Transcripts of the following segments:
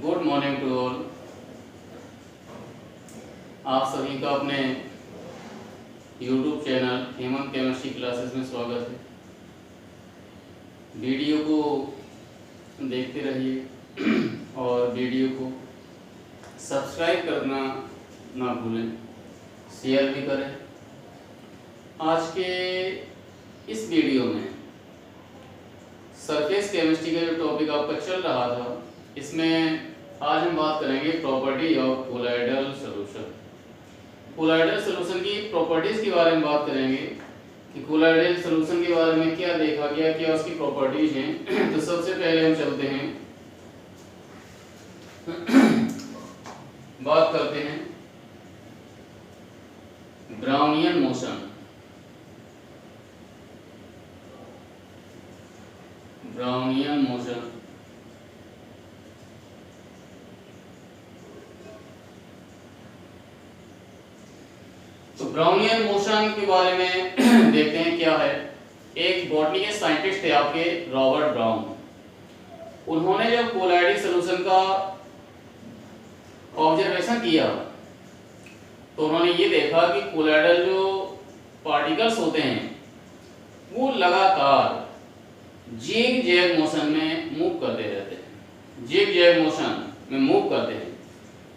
Good morning to all. आप सभी का अपने YouTube channel Hemant chemistry classes में स्वागत है। वीडियो को देखते रहिए और वीडियो को सब्सक्राइब करना ना भूलें, शेयर भी करें। आज के इस वीडियो में सरफेस केमिस्ट्री का जो टॉपिक आपका चल रहा था, इसमें आज हम बात करेंगे property of colloidal solution. Colloidal solution की प्रॉपर्टीज के बारे में बात करेंगे कि कोलाइडल सॉल्यूशन के बारे में क्या देखा गया, क्या उसकी प्रॉपर्टीज हैं। तो सबसे पहले हम चलते हैं, बात करते हैं ब्राउनियन मोशन। ब्राउनियन मोशन तो ब्राउनियन मोशन के बारे में देखते हैं क्या है। एक बॉटनी के साइंटिस्ट थे आपके रॉबर्ट ब्राउन। उन्होंने जब कोलाइडल सॉल्यूशन का ऑब्जर्वेशन किया तो उन्होंने ये देखा कि कोलाइडल जो पार्टिकल्स होते हैं वो लगातार जिग जैग मोशन में मूव करते रहते हैं, जिग जैग मोशन में मूव करते हैं।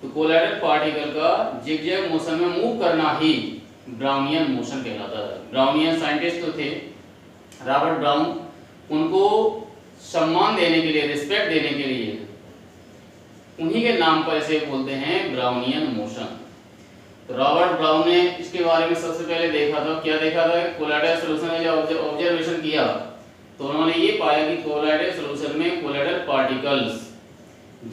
तो कोलाइडल पार्टिकल का जिग जैग मोशन में मूव करना ही ब्राउनियन मोशन कहलाता है। ब्राउनियन साइंटिस्ट तो थे रॉबर्ट ब्राउन, उनको सम्मान देने के लिए, रिस्पेक्ट देने के लिए उन्हीं के नाम पर इसे बोलते हैं ब्राउनियन मोशन। तो रॉबर्ट ब्राउन ने इसके बारे में सबसे पहले देखा था, क्या देखा था, कोलाइडल सॉल्यूशन में जब ऑब्जर्वेशन किया तो उन्होंने ये पाया कि कोलाइडल सॉल्यूशन में colloidal particles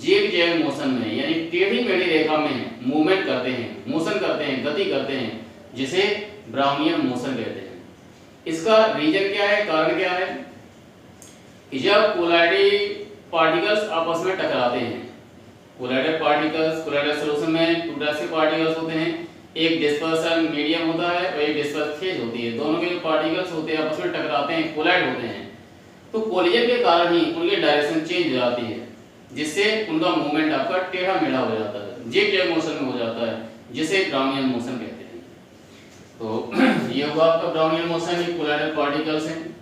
zig zag motion में यानी टेढ़ी मेढ़ी रेखा में मूवमेंट करते हैं, मोशन करते हैं, गति करते हैं, जिसे ब्राउनियन मोशन कहते हैं। इसका रीजन क्या है, कारण क्या है कि जब कोलाइडल पार्टिकल्स आपस में टकराते हैं, कोलाइडल पार्टिकल्स कोलाइडल सॉल्यूशन में टू टाइप्स के पार्टिकल्स होते हैं, एक डिस्पर्सन मीडियम होता है और एक डिस्पर्स फेज होती है। दोनों के जो पार्टिकल्स होते हैं आपस में टकराते हैं, कोलाइड होते हैं, तो कोलिजन के कारण ही उनकी डायरेक्शन चेंज हो जाती है, जिससे उनका मूवमेंट आपका टेढ़ा मेढ़ा हो जाता है, जिग जैग मोशन में हो जाता है, जिसे ब्राउनियन मोशन कहते हैं। तो ये हुआ आपका ब्राउनियन मोशन। ये कोलाइडल पार्टिकल्स हैं,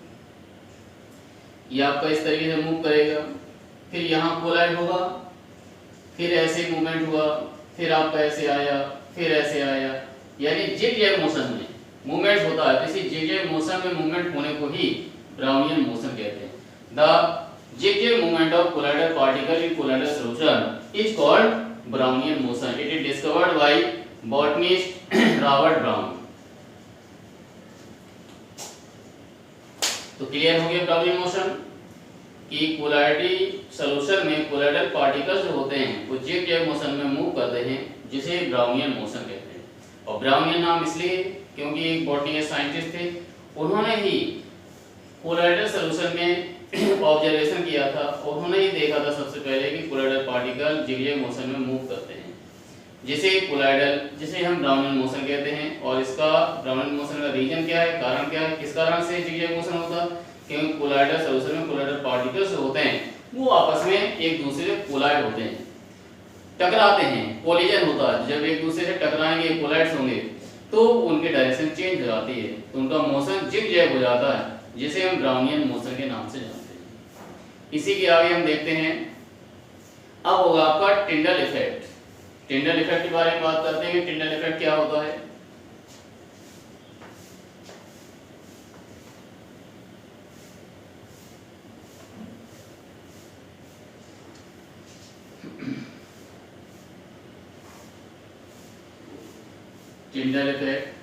ये आपका इस तरीके से मूव करेगा, फिर यहाँ कोलाइड होगा, फिर ऐसे मूवमेंट हुआ, फिर आपका ऐसे आया, फिर ऐसे आया, यानी जिग जैग मोशन में मूवमेंट होता है। इसी जिग जैग मोशन में मूवमेंट होने को ही ब्राउनियन मोशन कहते हैं। The zigzag movement of colloidal particle in colloidal solution is called Brownian motion. It is discovered by botanist Robert Brown. तो क्लियर हो गया ब्राउनियन मोशन कि कोलाइडल सॉल्यूशन में कोलाइडल पार्टिकल्स जो होते हैं वो जिग-जैग मोशन में मूव करते हैं, जिसे ब्राउनियन मोशन कहते हैं। और ब्राउनियन नाम इसलिए क्योंकि एक बॉटनी के साइंटिस्ट थे, उन्होंने ही कोलाइडल सॉल्यूशन में ऑब्जर्वेशन किया था और उन्होंने ही देखा था सबसे पहले कि कोलाइडल पार्टिकल जिग-जैग मोशन में मूव करते हैं, जिसे हम ब्राउनियन मोशन कहते हैं। और इसका ब्राउनियन मोशन का रीजन क्या है, कारण क्या है, किस कारण से जिग-जैग मोशन होता है, क्योंकि कोलाइडल सॉल्यूशन में कोलाइडल पार्टिकल्स होते हैं वो आपस में एक दूसरे से कोलाइड होते हैं, टकराते हैं, कोलिजन होता है। जब एक दूसरे से टकराएंगे, कोलाइड्स होंगे, तो उनकी डायरेक्शन चेंज हो जाती है, तो उनका मोशन जिग-जैग हो जाता है, जिसे हम ब्राउनियन मोशन के नाम से जानते हैं। इसी के आगे हम देखते हैं, अब होगा आपका टिंडल इफेक्ट। टिंडल इफेक्ट के बारे में बात करते हैं कि टिंडल इफेक्ट क्या होता है। टिंडल इफेक्ट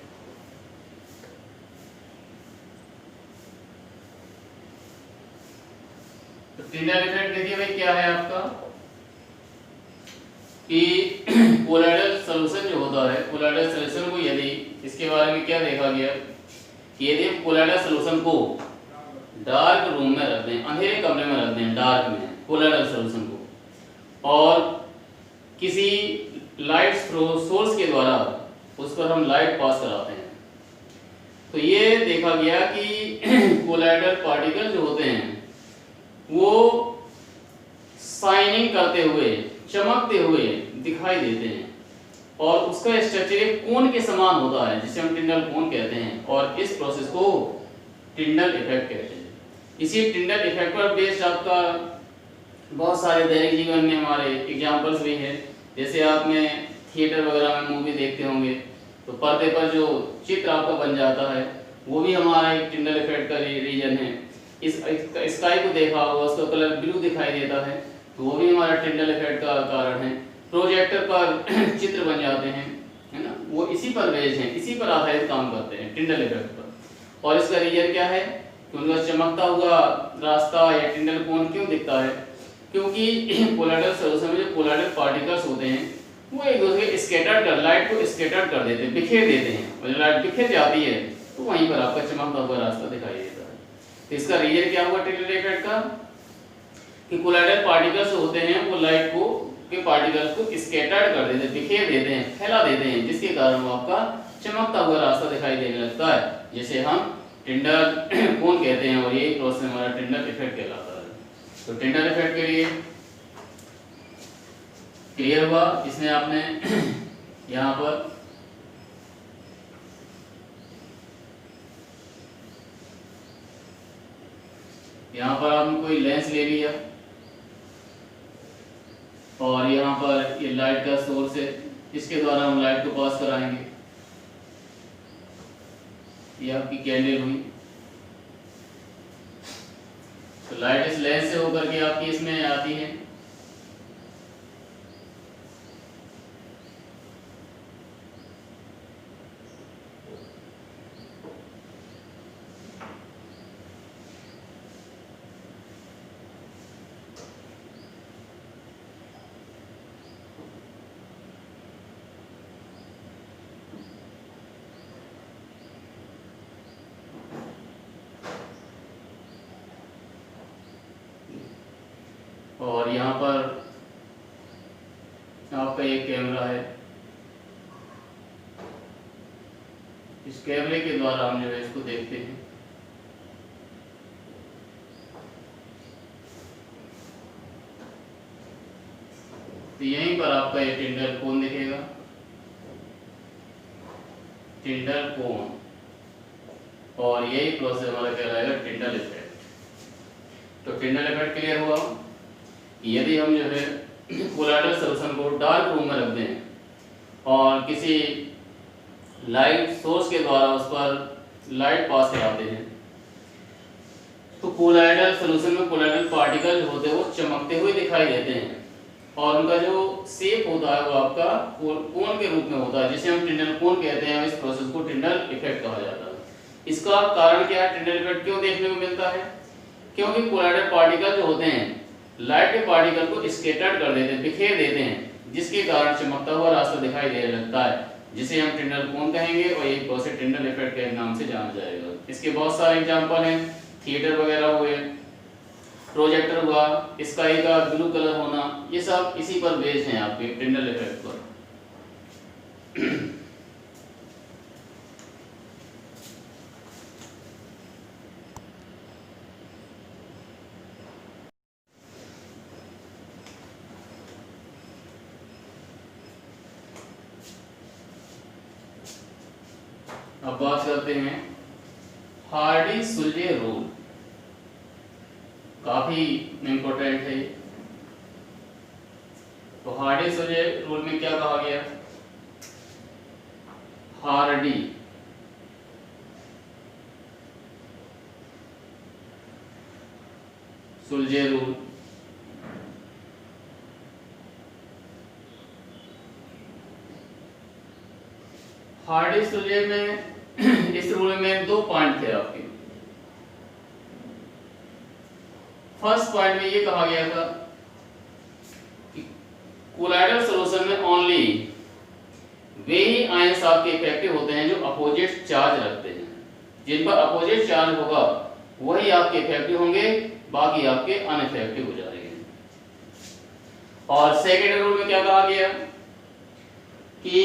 टिंडल इफेक्ट देखिए भाई क्या है आपका कि कोलाइडल सॉल्यूशन जो होता है, कोलाइडल सॉल्यूशन को यदि इसके बारे में क्या देखा गया कि यदि हम कोलाइडल सॉल्यूशन को डार्क रूम में रख दें, अंधेरे कमरे में रख दें, डार्क में कोलाइडल सॉल्यूशन को, और किसी लाइट सोर्स के द्वारा उस पर हम लाइट पास कराते हैं, तो ये देखा गया कि कोलाइडल पार्टिकल जो होते हैं वो शाइनिंग करते हुए चमकते हुए दिखाई देते हैं और उसका स्ट्रक्चर एक कोन के समान होता है जिसे हम टिंडल कोन कहते हैं और इस प्रोसेस को टिंडल इफेक्ट कहते हैं। इसी टिंडल इफेक्ट पर बेस्ड आपका बहुत सारे दैनिक जीवन में हमारे एग्जाम्पल्स भी हैं। जैसे आपने थिएटर वगैरह में मूवी देखते होंगे तो पर्दे पर जो चित्र आपका बन जाता है वो भी हमारा एक टिंडल इफेक्ट का रीजन है। इस स्काई को देखा होगा, उसका कलर ब्लू दिखाई देता है तो वो भी हमारा टिंडल इफेक्ट का कारण है। प्रोजेक्टर पर चित्र बन जाते हैं, है ना, वो इसी पर बेस्ड हैं, इसी पर आधारित काम करते हैं टिंडल इफेक्ट पर। और इसका रीजन क्या है कि उनका चमकता हुआ रास्ता या टिंडल कोन क्यों दिखता है? क्योंकि कोलाइडल सॉल्यूशन में जो कोलाइडल पार्टिकल्स होते हैं वो एक दूसरे को स्कैटर कर लाइट को स्कैटर कर देते हैं, बिखेर देते हैं और जब लाइट बिखेर जाती है तो वहीं पर आपका चमकता हुआ रास्ता दिखाई देता है। तो इसका रीजन क्या हुआ टिंडल इफेक्ट का कि कोलाइडल पार्टिकल्स होते हैं वो लाइट को के पार्टिकल्स को स्कैटर्ड कर देते हैं, बिखेर देते हैं, फैला देते हैं, जिसके कारण वो आपका चमकता हुआ रास्ता दिखाई देने लगता है जिसे हम टिंडल कोन कहते हैं और यही प्रोसेस हमारा टिंडल इफेक्ट कहलाता है। तो टिंडल इफेक्ट के लिए क्लियर हुआ? इसमें आपने यहाँ पर आपने कोई लेंस ले लिया और यहाँ पर ये लाइट का सोर्स है, इसके द्वारा हम लाइट को पास कराएंगे। ये आपकी कैंडल हुई तो लाइट इस लेंस से होकर के आपकी इसमें आती है। और यहाँ पर आपका एक कैमरा है, इस कैमरे के द्वारा हम जो है इसको देखते हैं। तो यहीं पर आपका ये टिंडल कोन दिखेगा, टिंडल कोन, और यही प्रोसेस हमारा कहलाएगा टिंडल इफेक्ट। तो टिंडल इफेक्ट क्लियर हुआ? यदि हम जो है कोलाइडल सॉल्यूशन को डार्क रूम में रख दें और किसी लाइट सोर्स के द्वारा उस पर लाइट पास कराते हैं तो कोलाइडल सॉल्यूशन में कोलाइडल पार्टिकल जो होते हैं वो चमकते हुए दिखाई देते हैं और उनका जो शेप होता है वो आपका कोन के रूप में होता है जिसे हम टिंडल कोन कहते हैं। इस प्रोसेस को टिंडल इफेक्ट कहा जाता है। इसका कारण क्या है? टिंडल इफेक्ट क्यों देखने को मिलता है? क्योंकि कोलाइडल पार्टिकल जो होते हैं लाइट के पार्टिकल को स्कैटर्ड कर देते हैं, बिखेर देते हैं, जिसके कारण चमकता हुआ रास्ता दिखाई देने लगता है जिसे हम टिंडल कोन कहेंगे और ये प्रोसेस टिंडल इफेक्ट के नाम से जाना जाएगा। इसके बहुत सारे एग्जांपल हैं, थिएटर वगैरह हुए, प्रोजेक्टर हुआ, स्काई का ब्लू कलर होना, ये सब इसी पर बेस्ड हैं आपके टिंडल इफेक्ट पर। अब बात करते हैं हार्डी-सुलजे रूल, काफी इंपॉर्टेंट है। तो हार्डी-सुलजे रूल में क्या कहा गया? हार्डी सुलजे रूल हार्डी-सुलजे में इस रूल में 2 पॉइंट थे आपके। फर्स्ट पॉइंट में ये कहा गया था कि कोलाइडल सॉल्यूशन में ओनली वे ही आयंस आपके इफेक्टिव होते हैं जो अपोजिट चार्ज रखते हैं। जिन पर अपोजिट चार्ज होगा वही आपके इफेक्टिव होंगे, बाकी आपके अनइफेक्टिव हो जाएंगे। और सेकेंड रूल में क्या कहा गया कि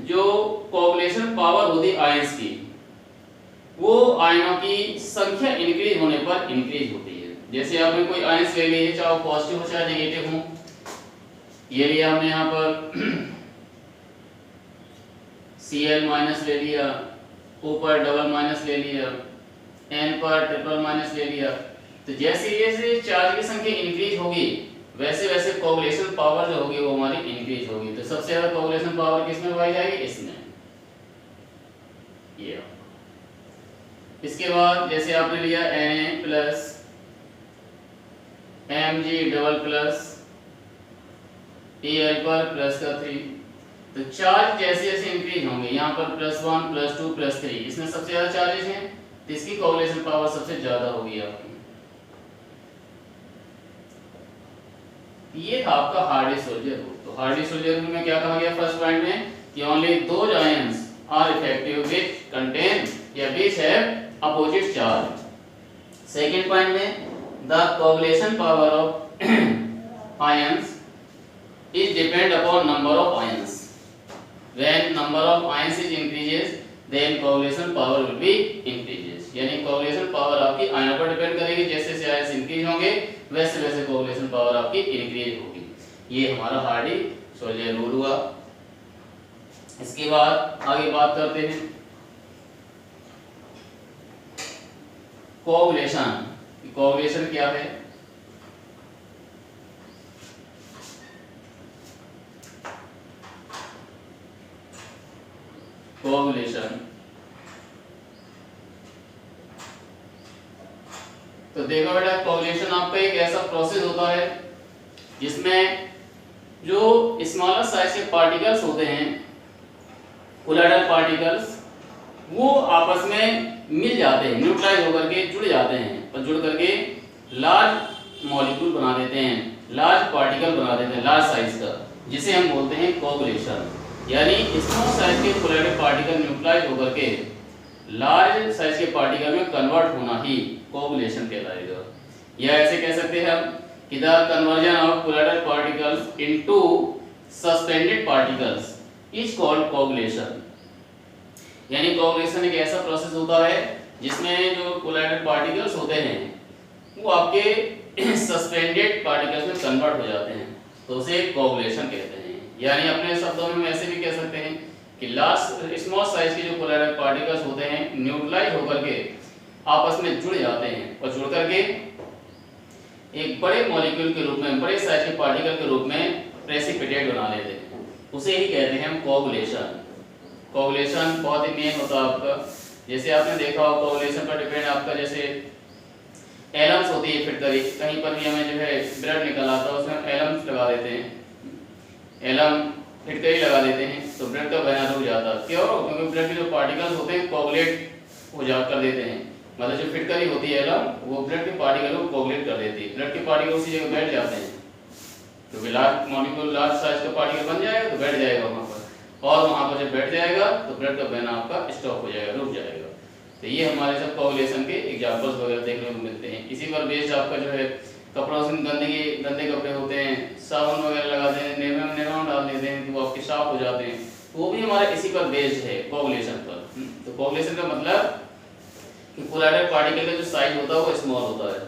जो कोगुलेशन पावर होती है आयंस की, वो आयनों की संख्या इंक्रीज होने पर इंक्रीज होती है। जैसे आपने कोई आयंस ले ली है, चाहे पॉजिटिव हो चाहे नेगेटिव हो, ये लिया हमने यहाँ पर Cl माइनस ले लिया, O पर डबल माइनस ले लिया, N पर ट्रिपल माइनस ले लिया। तो जैसे जैसे चार्ज की संख्या इंक्रीज होगी वैसे वैसे कोगुलेशन पावर जो होगी वो हमारी इंक्रीज होगी। तो सबसे ज्यादा कोगुलेशन पावर किसमें पाई जाएगी? इसमें। ये इसके बाद जैसे आपने लिया Na plus Mg double plus Al पर प्लस का 3, तो चार्ज जैसे जैसे इंक्रीज होंगे यहाँ पर +1 +2 +3 इसमें सबसे ज्यादा चार्जेस हैं तो इसकी कोगुलेशन पावर सबसे ज्यादा होगी आपकी। ये था आपका हार्डी-सोल्जर रूल। तो हार्डी-सोल्जर रूल में क्या कहा गया फर्स्ट पॉइंट में कि only those ions are effective which contain या which have opposite charge. Second point में the coagulation power of ions is depend upon number of ions. When number of ions is increases, then coagulation power will be increases. यानी coagulation power आपकी ion पर depend करेगी, जैसे जैसे ions increase होंगे वैसे वैसे coagulation power आपकी इंक्रीज होगी। ये हमारा हार्डी-सोल्जर रूल हुआ। इसके बाद आगे बात करते हैं कोगुलेशन। कोगुलेशन क्या है? कोगुलेशन तो देखो बेटा, कोगुलेशन आपका एक ऐसा प्रोसेस होता है जिसमें जो स्मॉलर साइज के पार्टिकल्स होते हैं, कोलाइडल पार्टिकल्स, वो आपस में मिल जाते हैं, न्यूट्रलाइज होकर के जुड़ जाते हैं और जुड़ करके लार्ज मॉलिक्यूल बना देते हैं, लार्ज पार्टिकल बना देते हैं लार्ज साइज का, जिसे हम बोलते हैं कोगुलेशन। यानी स्मॉल साइज के कोलाइडल पार्टिकल न्यूट्रलाइज होकर के लार्ज साइज के पार्टिकल में कन्वर्ट होना ही कोगुलेशन कहलाएगा। या ऐसे कह सकते हैं हम कि the conversion of colloidal particles into suspended particles is called coagulation. यानी कोगुलेशन एक ऐसा प्रोसेस होता है जिसमें जो कोलाइडल पार्टिकल्स होते हैं वो आपके सस्पेंडेड पार्टिकल्स में कन्वर्ट हो जाते हैं, तो उसे कोगुलेशन कहते हैं। यानी अपने शब्दों में ऐसे भी कह सकते हैं कि लार्ज स्मॉल साइज के जो कोलाइडल पार्टिकल्स होते हैं न्यूट्रलाइज होकर के आपस में जुड़ जाते हैं और जुड़ करके एक बड़े मॉलिक्यूल के रूप में, बड़े साइज के पार्टिकल के रूप में प्रेसिपिटेट बना लेते हैं, उसे ही कहते हैं हम कोगुलेशन। कोगुलेशन बहुत ही मेन होता है आपका। जैसे आपने देखा हो कोगुलेशन पर डिपेंड आपका, जैसे एलम्स होती है फिटकरी, कहीं पर भी हमें जो है ब्लड निकल आता है उसमें एलम्स लगा देते हैं, एलम फिटकरी लगा देते हैं तो ब्लड का बहना रुक जाता है। क्यों? क्योंकि ब्लड के जो पार्टिकल्स होते हैं कोगुलेट हो जा कर देते हैं, मतलब जो फिटकरी होती है एलम वो ब्लड के पार्टिकल को कोगुलेट कर देती है, ब्लड के पार्टिकल उसी जगह बैठ जाते हैं, क्योंकि लार्ज मॉलिक्यूल लार्ज साइज का पार्टिकल बन जाएगा तो बैठ जाएगा वहाँ पर, और वहाँ पर जब बैठ जाएगा तो ब्लड का बहना आपका स्टॉप हो जाएगा, रुक जाएगा। तो ये हमारे सब कोगुलेशन के एग्जांपल्स वगैरह देखने को मिलते हैं। इसी पर बेस्ड आपका जो है कपड़ों से गंदे कपड़े होते हैं, साबुन वगैरह लगाते हैं, नेमम डाल देते हैं तो वो आपके साफ हो जाते हैं, तो वो भी हमारा इसी पर बेस्ड है कोगुलेशन पर। तो कोगुलेशन का मतलब कि कोलाइडल पार्टिकल का जो साइज होता है वो स्मॉल होता है,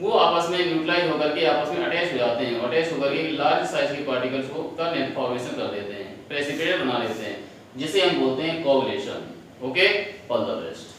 वो आपस में न्यूट्रलाइज होकर के आपस में अटैच हो जाते हैं, अटैच होकर के लार्ज साइज के पार्टिकल्स को का फॉर्मेशन कर देते हैं, प्रेसिपिटेट बना लेते हैं, जिसे हम बोलते हैं coagulation. Okay, all the best.